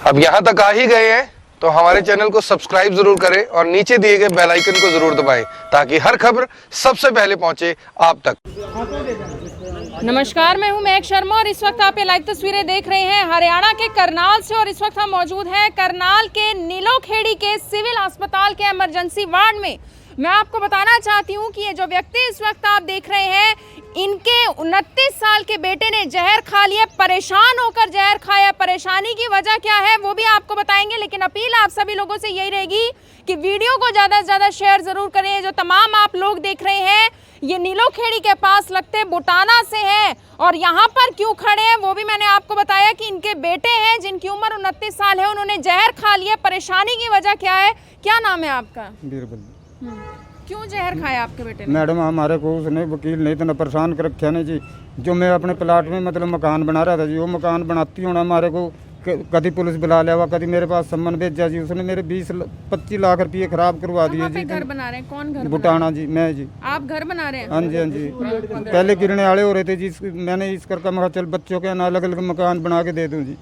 अब यहाँ तक आ ही गए हैं तो हमारे चैनल को सब्सक्राइब जरूर करें और नीचे दिए गए बेल आइकन को जरूर दबाएं ताकि हर खबर सबसे पहले पहुंचे आप तक। नमस्कार, मैं हूं महक शर्मा और इस वक्त आप ये लाइव तस्वीरें देख रहे हैं हरियाणा के करनाल से। और इस वक्त हम मौजूद हैं करनाल के नीलोखेड़ी के सिविल अस्पताल के इमरजेंसी वार्ड में। मैं आपको बताना चाहती हूं कि ये जो व्यक्ति इस वक्त आप देख रहे हैं, इनके 29 साल के बेटे ने जहर खा लिया, परेशान होकर जहर खाया। परेशानी की वजह क्या है वो भी आपको बताएंगे, लेकिन अपील आप सभी लोगों से यही रहेगी कि वीडियो को ज़्यादा से ज़्यादा शेयर ज़रूर करें। जो तमाम आप लोग देख रहे हैं, ये नीलोखेड़ी के पास लगते बुटाना से हैं और यहाँ पर क्यों खड़े हैं वो भी मैंने आपको बताया कि इनके बेटे हैं जिनकी उम्र 29 साल है, उन्होंने जहर खा लिया। परेशानी की वजह क्या है? क्या नाम है आपका? बीरबल। क्यों जहर खाया आपके बेटे ने? मैडम हमारे को उसने वकील ने इतना परेशान कर रखा ने जी। जो मैं अपने प्लाट में मतलब मकान बना रहा था जी, वो मकान बनाती होना हमारे को कभी पुलिस बुला लिया हुआ, कभी मेरे पास सम्मन भेजा जी। उसने मेरे 20-25 लाख रुपये खराब करवा दिए जी। घर बना रहे हैं? कौन घर? बुटाना जी, मैं जी। आप घर बना रहे हैं? हाँ जी, हाँ जी। पहले गिरने वाले हो रहे थे जी, मैंने इस करके मैं चल बच्चों के अलग अलग मकान बना के दे दूँ जी।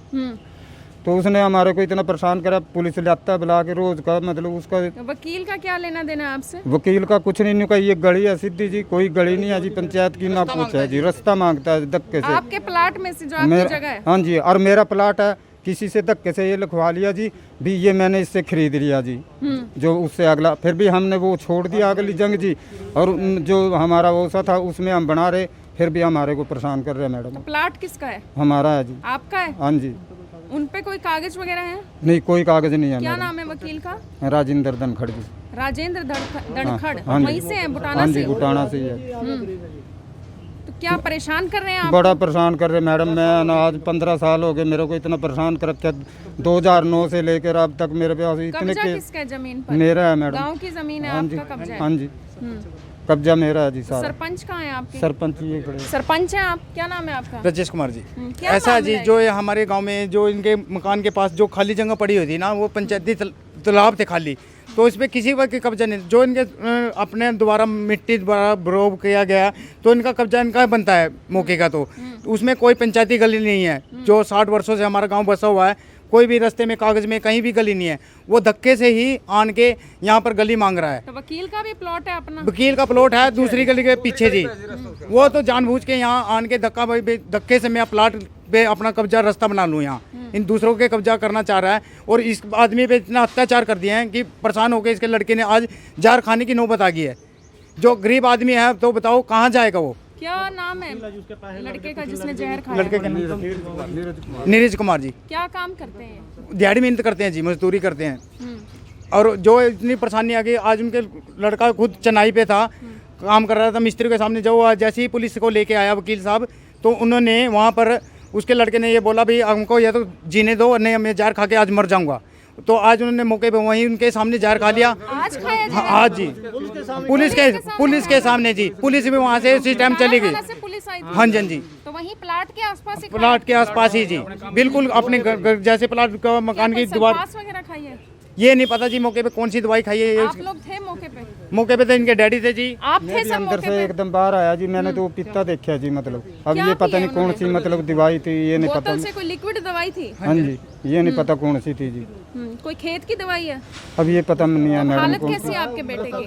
तो उसने हमारे को इतना परेशान करा, पुलिस लाता बुला के रोज का, मतलब उसका। वकील का क्या लेना देना आपसे? वकील का कुछ नहीं, का ये गली है सीधी जी, कोई गली नहीं है जी, पंचायत की ना कुछ है जी, रास्ता मांगता है धक्के से। आपके प्लाट में से जो आपकी जगह है? हाँ जी, और मेरा प्लाट है, किसी से धक्के से ये लिखवा लिया जी भी, ये मैंने इससे खरीद लिया जी। जो उससे अगला फिर भी हमने वो छोड़ दिया अगली जंग जी, और जो हमारा वो सा था उसमें हम बना रहे, फिर भी हमारे को परेशान कर रहे हैं मैडम। तो प्लाट किसका है? हमारा है जी। आपका है? हाँ जी। उन पे कोई कागज वगैरह है? नहीं, कोई कागज नहीं है। क्या नाम है वकील का? राजेंद्र धनखड़ जी। राजेंद्र धनखड़। हाँ जी। वहीं से है, बुटाना हाँ से? जी, बुटाना से ही है। तो क्या परेशान कर रहे हैं आप? बड़ा परेशान कर रहे मैडम। मैं ना आज 15 साल हो गए मेरे को इतना परेशान कर रखा। 2009 से लेकर अब तक मेरे पास इतने कब्जा किसका है जमीन पर? मेरा है मैडम। गांव की जमीन है? आपका कब्जा है? हाँ जी, कब्जा मेरा है जी सारा। सरपंच कहाँ है आपके? सरपंच ये खड़े। सरपंच हैं आप? क्या नाम है आपका? राजेश कुमार जी। क्या ऐसा जी, जो ये हमारे गांव में जो इनके मकान के पास जो खाली जगह पड़ी हुई थी ना, वो पंचायती तालाब थे खाली, तो इसमें किसी वक्त की कब्जा नहीं। जो इनके अपने द्वारा मिट्टी द्वारा ब्रोव किया गया, तो इनका कब्जा इनका बनता है मौके का। तो उसमें कोई पंचायती गली नहीं है। जो 60 वर्षों से हमारा गांव बसा हुआ है, कोई भी रास्ते में कागज में कहीं भी गली नहीं है। वो धक्के से ही आन के यहाँ पर गली मांग रहा है। तो वकील का भी प्लॉट है अपना? वकील का प्लॉट है दूसरी गली के पीछे जी। वो तो जानबूझ के यहाँ आन के धक्के से मैं प्लाट पे अपना कब्जा रास्ता बना लूँ। यहाँ इन दूसरों के कब्जा करना चाह रहा है और इस आदमी पे इतना अत्याचार कर दिया है कि परेशान होकर इसके लड़के ने आज जहर खाने की नौबत आ गई है। जो गरीब आदमी है, तो बताओ कहाँ जाएगा वो? क्या नाम है लड़के का जिसने जहर खाया? लड़के का नीरज कुमार जी। क्या काम करते हैं? दिहाड़ी मेहनत करते हैं जी, मजदूरी करते हैं। और जो इतनी परेशानी आ गई आज, उनके लड़का खुद चेन्नई पे था, काम कर रहा था मिस्त्री के सामने। जो जैसे ही पुलिस को लेके आया वकील साहब, तो उन्होंने वहाँ पर उसके लड़के ने ये बोला भाई हमको या तो जीने दो, नहीं मैं जहर खा के आज मर जाऊँगा। तो आज उन्होंने मौके पे वहीं उनके सामने जहर खा लिया। आज खाया? हाँ जी, पुलिस के सामने जी। पुलिस भी वहाँ से उसी टाइम चली गई। पुलिस आई थी? हाँ जी, हाँ जी। तो वहीं प्लाट के आसपास ही? प्लाट के आसपास ही जी, बिल्कुल अपने घर जैसे प्लाट का मकान की दीवार। वगैरह खाई है? ये नहीं पता जी मौके पे कौन सी दवाई खाई है। आप लोग थे मौके पे? मौके पे तो इनके डैडी थे जी। आप थे सब अंदर मौके से पे? एकदम बाहर आया जी, मैंने तो वो पीता देखा जी। मतलब अब ये पता नहीं कौन सी मतलब दवाई थी, ये नहीं पता। बोतल से कोई लिक्विड दवाई थी? हाँ जी, ये नहीं पता कौन सी थी जी। कोई खेत की दवाई है? अब ये पता नहीं है मैडम हालत कौन कैसी है आपके बेटे की?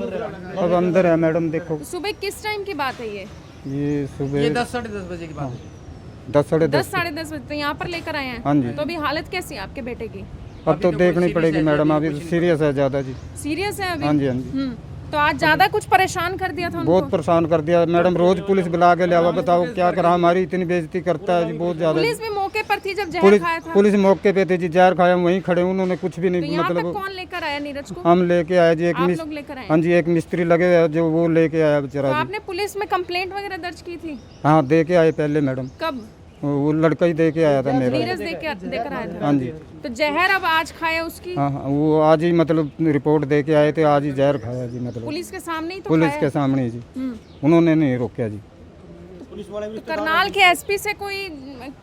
अब अंदर है मैडम। देखो सुबह किस टाइम की बात है ये? ये सुबह 10-10:30 बजे की बात है। 10-10:30 साढ़े 10 बजे। तो यहाँ पर लेकर आए हैं? हाँ जी। तो अभी हालत कैसी है आपके बेटे की? अब तो देखनी पड़ेगी मैडम, अभी सीरियस है ज़्यादा जी। सीरियस है अभी? हाँ जी, हाँ जी। तो आज ज्यादा कुछ परेशान कर दिया था उनको? बहुत परेशान कर दिया मैडम, रोज पुलिस बुला के लिया। बताओ क्या करा, हमारी इतनी बेइज्जती करता है जी, बहुत ज्यादा। पुलिस भी मौके पर थी जब जहर खाया था? पुलिस मौके पे थी जी, जहर खाया, वहीं खड़े, उन्होंने कुछ भी तो नहीं यहाँ पे मतलब। कौन लेकर आया नीरज को? हम लेके आए जी, एक आप लोग लेकर आए? हाँ जी, एक मिस्त्री लगे हुए हैं, जो वो लेके आया तो बेचारा जी। आपने पुलिस में कंप्लेंट वगैरह दर्ज की थी? हाँ, दे के आए पहले मैडम। कब? वो लड़का ही दे के आया था मेरा। नीरज देकर आया था? हाँ जी। तो जहर अब आज खाया उसकी? हाँ, वो आज ही मतलब रिपोर्ट दे के आए थे, आज ही जहर खाया जी। मतलब पुलिस के सामने ही तो पुलिस खाया? के सामने ही जी, उन्होंने नहीं रोका जी। तो करनाल के एसपी से कोई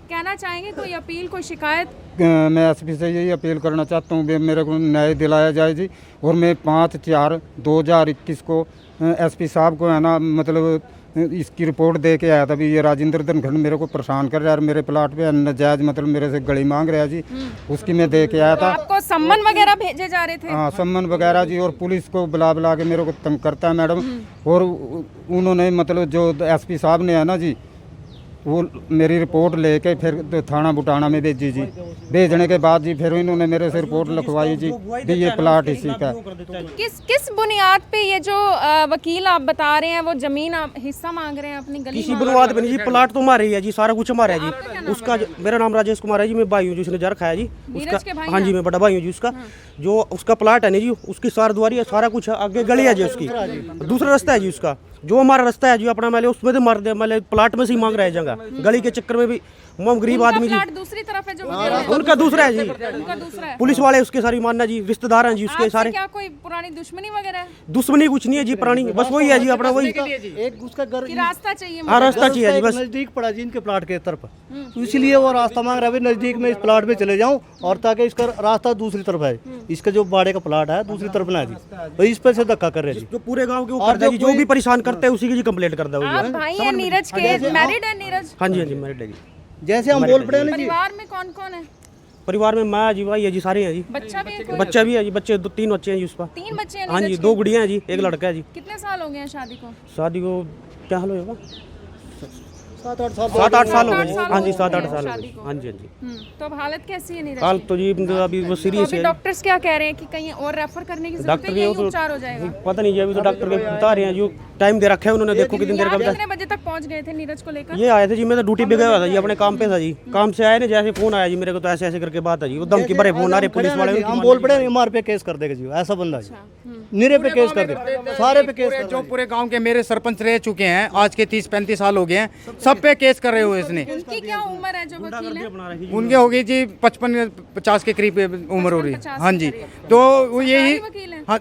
कहना चाहेंगे, कोई अपील, कोई शिकायत? मैं एसपी से यही अपील करना चाहता हूँ, मेरे को न्याय दिलाया जाए जी। और मैं 5/4/2021 को एसपी साहब को है ना मतलब इसकी रिपोर्ट दे के आया था भी ये राजेंद्र धनखड़ मेरे को परेशान कर रहा है और मेरे प्लाट पे नाजायज मतलब मेरे से गली मांग रहा है जी। उसकी मैं दे के आया तो था। आपको सम्मन वगैरह भेजे जा रहे थे? हाँ, सम्मन वगैरह जी, और पुलिस को बुला बुला के मेरे को तंग करता है मैडम। और उन्होंने मतलब जो एसपी साहब ने है ना जी, वो मेरी रिपोर्ट लेके फिर तो थाना बुटाना में भेजी जी। भेजने के बाद जी फिर इन्होंने मेरे से रिपोर्ट लिखवाई जी भी ये प्लाट इसी का है। किस बुनियाद पे ये जो वकील आप बता रहे हैं वो जमीन हिस्सा मांग रहे हैं अपनी गली किसी बुनियाद पे नहीं जी, प्लाट तो हमारे ही है जी, सारा कुछ हमारा है जी। उसका मेरा नाम राजेश कुमार है जी, मैं भाई हूँ जी, उसने जर खाया जी उसका। हाँ जी, मैं बड़ा भाई हूँ जी उसका। जो उसका प्लाट है ना जी, उसकी सार दुआरी है, सारा कुछ है, आगे गली है जी उसकी, दूसरा रास्ता है जी उसका। जो हमारा रास्ता है जी अपना, मैंने उसमें तो मार दे, मैंने प्लाट में से ही मांग रहा है जगह, गली के चक्कर में भी। हम गरीब आदमी जी, दूसरी तरफ है जो वकील उनका दूसरा है जी, उनका दूसरा है। पुलिस वाले उसके सारी मानना जी, रिश्तेदार हैं जी उसके आपसे सारे। क्या कोई पुरानी दुश्मनी वगैरह है? दुश्मनी कुछ नहीं है जी, पुरानी बस वही है जी अपना, वही। एक उसका घर कि रास्ता चाहिए हाँ, रास्ता चाहिए जी बस। नजदीक पड़ा जी इनके प्लाट के तरफ, तो इसलिए वो रास्ता मांग रहा है नजदीक में इस प्लाट में चले जाऊं, और ताकि इसका रास्ता दूसरी तरफ है। इसका जो बाड़े का प्लाट है दूसरी तरफ ना जी, तो इस पर से धक्का कर रहे हैं जी। जो पूरे गांव के ऊपर है जी, जो भी परेशान करते हैं उसी की जी कंप्लेंट कर दो। आप भाई हैं नीरज के, मैरिड है नीरज? हाँ जी, हाँ जी, मैरिड है जी। जैसे हम बोल पड़े ना जी, परिवार में कौन कौन है? परिवार में माँ जी, भाई है जी, सारे हैं जी। बच्चा भी है कोई? बच्चा भी है जी, बच्चे 3 बच्चे हैं जी उसका। 3 बच्चे हैं हाँ जी, नीरज 2 के? गुड़ियाँ हैं जी, एक लड़का है जी। कितने साल हो गए हैं शादी को? शादी को क्या हाल होगा, 7-8 साल 7-8 साल हो गए जी। साल हाँ जी, हो 7-8 गए साल हो शादी गए। को। हाँ जी, हाँ जी। तो अब हालत कैसी है नीरज हाल की? तो जी अभी वो तो सीरियस अभी है। डॉक्टर्स क्या कह रहे हैं कि कहीं और रेफर करने की जरूरत डॉक्टर है, के यही वो उपचार हो तो जाएगा? पता नहीं जी, अभी तो डॉक्टर के बता रहे हैं, जो टाइम दे रखा है उन्होंने, देखो कितनी देर का आप बता। कितने बजे तक पहुंच गए थे नीरज को लेकर? ये आए थे जी, मैं तो ड्यूटी पे गया हुआ था जी, अपने काम पे था जी। काम से आए ना, जैसे फोन आया जी मेरे को, तो ऐसे ऐसे करके बात है जी, वो धमकी भरे फोन आ रहे पुलिस वाले। हम बोल पड़े एमआर पे केस कर देगा जी, ऐसा बंदा जी, निरे पे केस कर देगा, सारे पे केस कर जो पूरे गांव के मेरे सरपंच रह चुके हैं, आज के 30-35 साल हो गए हैं, सब पे केस कर रहे हुए इसने। उनकी क्या उम्र है जो वकील है? उनके हो गई जी 55-50 के करीब उम्र हो रही है। 55 हाँ जी, तो वो यही, सरकारी वकील है? हाँ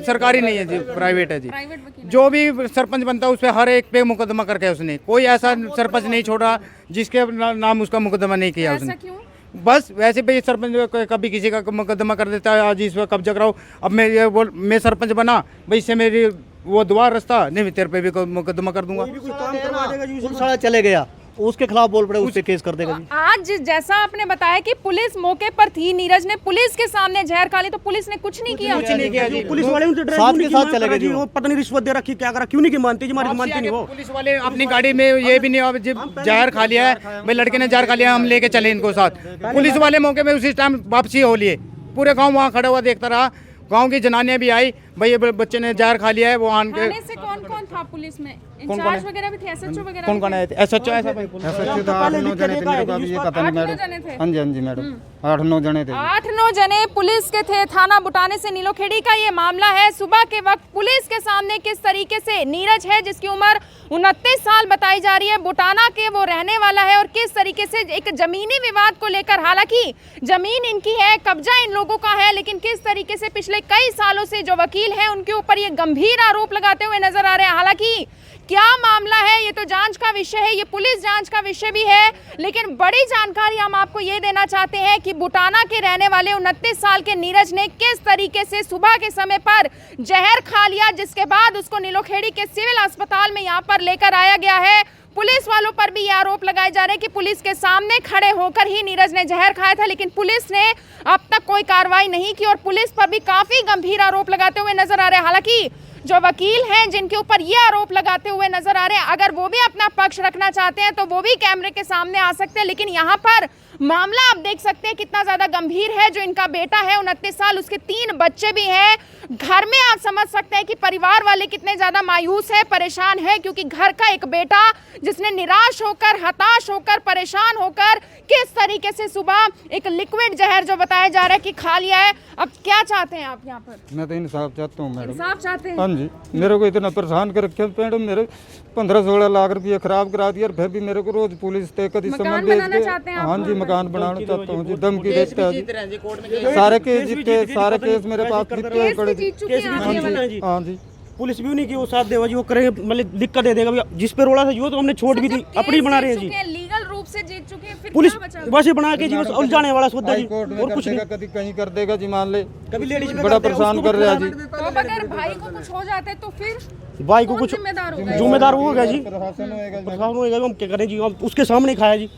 सरकारी नहीं है जी, प्राइवेट है जी। प्राइवेट वकील है। जो भी सरपंच बनता है उस पर हर एक पे मुकदमा करके उसने, कोई ऐसा सरपंच नहीं छोड़ा जिसके नाम उसका मुकदमा नहीं किया ऐसा उसने। क्यों? बस वैसे भी सरपंच कभी किसी का मुकदमा कर देता है, आज इस पर कब्जा कराओ, अब मैं सरपंच बना भाई, इससे मेरी वो दुआ रास्ता नहीं, तेरे पे भी मुकदमा कर दूंगा। पुलिस वाला चले गया, उसके खिलाफ बोल पड़े, उस पे केस कर देगा जी। आज जैसा आपने बताया कि पुलिस मौके पर थी, नीरज ने पुलिस के सामने जहर खा ली, तो पुलिस ने कुछ नहीं किया? कुछ नहीं किया जी। पुलिस वाले उनसे ड्राइव साथ नहीं के की, साथ मार चले करा गए जी, जी। वो पता नहीं रिश्वत दे रखी, क्या करा, क्यों नहीं मानती जी, हमारी मानती नहीं वो। पुलिस वाले अपनी गाड़ी में ये भी नहीं, अब जब जहर खा लिया है भाई, लड़के ने जहर खा लिया, हम लेके चले इनको साथ। पुलिस वाले मौके में उसी टाइम वापसी हो लिए, पूरे गांव वहाँ खड़ा हुआ देखता रहा, गांव की जनानियां भी आई, भाई ये बच्चे ने जहर खा लिया है, वो आन के। थाने से कौन कौन था पुलिस में? इंचार्ज वगैरह भी थे, एसएचओ वगैरह? कौन कौन आए थे? एसएचओ ऐसा भाई ऐसा तो 8-9 जने थे, मेरे को अभी ये पता नहीं 8-9 जने थे? मैडम। हाँ जी, हाँ जी मैडम, 8-9 जने थे। 8-9 जने पुलिस के थे। थाना बुटाने से नीलोखेड़ी का ये मामला है। सुबह के वक्त पुलिस के सामने किस तरीके से नीरज है, जिसकी उम्र 29 साल बताई जा रही है, बुटाना के वो रहने वाला है, और किस तरीके से एक जमीनी विवाद को लेकर, हालांकि जमीन इनकी है, कब्जा इन लोगों का है, लेकिन किस तरीके से पिछले कई सालों से जो वकील हैं उनके ऊपर ये गंभीर आरोप लगाते हुए नजर आ रहे हैं। हालांकि क्या मामला है ये तो जांच का विषय है, ये पुलिस जांच का विषय भी है, लेकिन बड़ी जानकारी हम आपको ये देना चाहते हैं कि बुटाना के रहने वाले 29 साल के नीरज ने किस तरीके से सुबह के समय पर जहर खा लिया, जिसके बाद उसको नीलोखेड़ी के सिविल अस्पताल में यहाँ पर लेकर आया गया है। पुलिस वालों पर भी ये आरोप लगाए जा रहे हैं कि पुलिस के सामने खड़े होकर ही नीरज ने जहर खाया था, लेकिन पुलिस ने अब तक कोई कार्रवाई नहीं की और पुलिस पर भी काफी गंभीर आरोप लगाते हुए नजर आ रहे हैं। हालांकि जो वकील हैं जिनके ऊपर ये आरोप लगाते हुए नजर आ रहे हैं, अगर वो भी अपना पक्ष रखना चाहते हैं तो वो भी कैमरे के सामने आ सकते हैं, लेकिन यहाँ पर मामला आप देख सकते हैं कितना ज्यादा गंभीर है। जो इनका बेटा है 29 साल, उसके 3 बच्चे भी हैं घर में। आप समझ सकते हैं कि परिवार वाले कितने ज्यादा मायूस है, परेशान है, क्योंकि घर का एक बेटा जिसने निराश होकर, हताश होकर, परेशान होकर किस तरीके से सुबह एक लिक्विड जहर जो बताया जा रहा है कि खा लिया है। अब क्या चाहते हैं आप यहाँ पर? मैं तो इंसाफ चाहता हूँ मैडम। इंसाफ चाहते हैं? हाँ जी, मेरे को इतना परेशान कर रखे मैडम, मेरे 15-16 लाख रुपये खराब करा दिया, और फिर भी मेरे को रोज पुलिस ते कभी मकान सामान भेज बनाना के। चाहते हैं आप? हाँ जी, मकान बनाना चाहता हूँ जी, धमकी देते हैं जी, सारे केस जीते, सारे केस मेरे पास जीते हैं, केस भी जीत चुके हैं आप ये वाला? हाँ जी। पुलिस भी नहीं की वो साथ देगा जी, वो करेंगे, मतलब लिख कर दे देगा, जिस पे रोड़ा था जो तो हमने छोड़ भी दी, अपनी बना रहे हैं जी। लीगल रूप से जीत चुके हैं, फिर पुलिस क्या बचा? बस ये बना के जी बस उलझाने वाला सौदा जी, कोर्ट में और कर कुछ नहीं। देगा, कभी कहीं कर देगा जी, मान ले कभी लेडीज बड़ा परेशान कर रहा है जी। तो अब अगर भाई को कुछ हो जाता है तो फिर भाई को कौन कुछ जिम्मेदार होगा? जिम्मेदार वो होगा जी, प्रशासन होएगा जी। प्रशासन होएगा, हम क्या करें जी, हम उसके सामने ही खाया जी,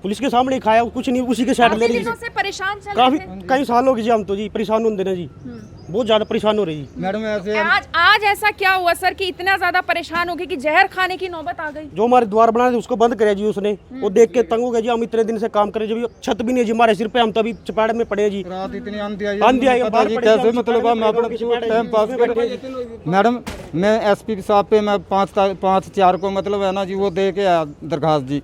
पुलिस के सामने ही खाया, कुछ नहीं, उसी के साइड ले काफी रही दिनों से परेशान चल काफी रहे थे। कई साल हो गए जी, हम तो जी परेशान होते ना जी, बहुत ज्यादा परेशान हो रही जी। मैडम ऐसे आज ऐसा क्या हुआ सर कि इतना ज्यादा परेशान हो गए कि जहर खाने की नौबत आ गई? जो हमारे द्वार बनाए थे उसको बंद करे जी उसने, वो देख के तंग हो गया जी, हम इतने दिन से काम करे जब छत भी नहीं है जी हमारे सिर पे, हम तभी चपेट में पड़े जी, रात इतनी आंधी आई आंधी आई, पता बाहर जी पड़े कैसे जी, मतलब हम अपना टाइम पास कर। मैडम मैं एसपी साहब पे मैं 5/4 को मतलब है ना जी वो दे के आया दरखास्त जी,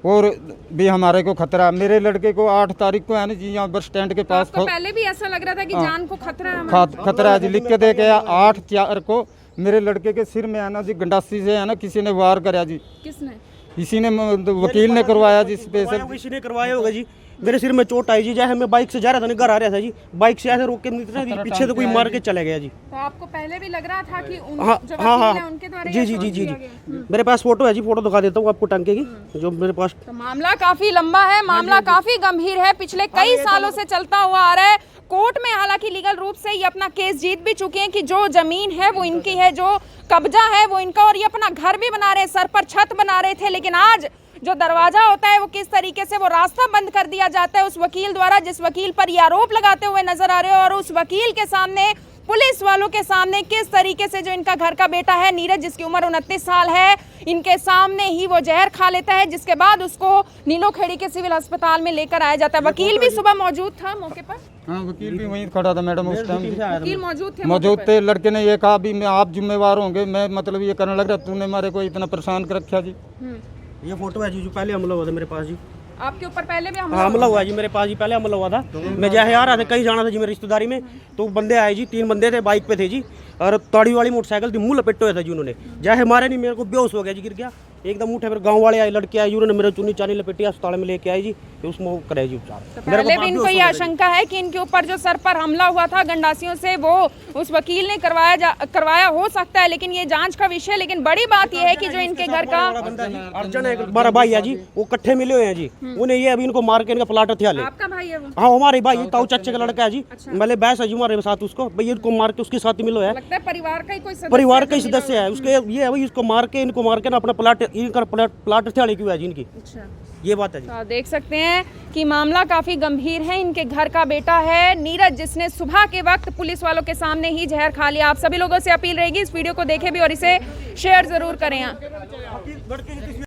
और भी हमारे को खतरा, मेरे लड़के को 8 तारीख को है ना जी यहाँ बस स्टैंड के पास आपको पहले भी ऐसा लग रहा था कि जान को खतरा है? खतरा है जी, लिख के दे के आया 8/4 को। मेरे लड़के के सिर में है ना जी गंडासी से है ना किसी ने वार कराया जी, किसने? इसी ने वकील ने करवाया जी स्पेशल। किसी ने करवाया होगा जी, मेरे सिर में चोट आई जी, जैसे मैं बाइक से जा रहा था ना, घर आ रहा था जी, बाइक से ऐसे रोक के निकला जी, पीछे तो कोई मार के चला गया जी। तो आपको पहले भी लग रहा था कि उन हाँ जो हाँ वकील हैं, हाँ उनके द्वारा जी ये जी जी शोध जी किया जी गया? मेरे पास फोटो है जी, फोटो दिखा देता हूँ आपको टंके की, जो मेरे पास। तो मामला काफी लंबा है, मामला काफी गंभीर है, पिछले कई सालों से चलता हुआ आ रहा है। कोर्ट में हालांकि लीगल रूप से ये अपना केस जीत भी चुके हैं कि जो जमीन है वो इनकी है, जो कब्जा है वो इनका, और ये अपना घर भी बना रहे हैं, सर पर छत बना रहे थे। लेकिन आज जो दरवाजा होता है वो किस तरीके से वो रास्ता बंद कर दिया जाता है उस वकील द्वारा, जिस वकील पर ये आरोप लगाते हुए नजर आ रहे हो, और उस वकील के सामने, पुलिस वालों के सामने किस तरीके से जो इनका घर का बेटा है नीरज, जिसकी उम्र 29 साल है, इनके सामने ही वो जहर खा लेता है, जिसके बाद उसको नीलोखेड़ी के सिविल अस्पताल में लेकर आया जाता है। वकील भी सुबह मौजूद था मौके पर? हाँ वकील भी वहीं खड़ा था मैडम उस टाइम, वकील मौजूद थे? मौजूद थे। लड़के ने ये कहा भी मैं आप जिम्मेवार होंगे, मैं मतलब ये करने लग रहा, तूने हमारे को इतना परेशान कर रखा जी। ये फोटो है जी, जो पहले हमला हुआ था मेरे पास जी, आपके ऊपर पहले भी हमला हुआ जी मेरे पास जी, पहले हमला हुआ था। मैं जैसे आ रहा था, कहीं जाना था जी मेरी रिश्तेदारी में, तो बंदे आए जी, 3 बंदे थे, बाइक पे थे जी, और ताड़ी वाली मोटरसाइकिल थी, मुंह लपेटे हुए था जी उन्होंने, जैसे मारे नहीं, मेरे को बेहोश हो गया जी, गिर गया एकदम, उठे, फिर गांव वाले आए, लड़के आए जी, उन्होंने मेरे चुन्नी चानी लपेटी, अस्पताल में लेके आए जी, फिर उसमें कराए जी उपचार। पहले भी इनको ये आशंका है कि इनके ऊपर जो सर पर हमला हुआ था गंडासियों से, वो उस वकील ने करवाया हो सकता है, लेकिन ये जांच का विषय। लेकिन बड़ी बात ये है कि जो इनके घर का अर्जुन है, हमारा भाई है जी, वो इकट्ठे मिले हुए हैं जी, उन्हें ये अभी इनको मार के इनका प्लाट हथिया ले। आपका भाई है वो? हाँ हमारे भाई, ताऊ चाचे का लड़का है जी, मतलब बैस है जी हमारे साथ, उसको भाई इनको मार के उसके साथ मिलो है, लगता है परिवार का ही कोई सदस्य, परिवार का ही सदस्य है उसके, ये है भाई, इसको मार के, इनको मार के ना अपना प्लाट, इनका प्लाट हथिया क्यों है जी इनकी, अच्छा। ये बात है जी। तो आप देख सकते हैं कि मामला काफी गंभीर है। इनके घर का बेटा है नीरज, जिसने सुबह के वक्त पुलिस वालों के सामने ही जहर खा लिया। आप सभी लोगों से अपील रहेगी इस वीडियो को देखें भी और इसे शेयर जरूर करें।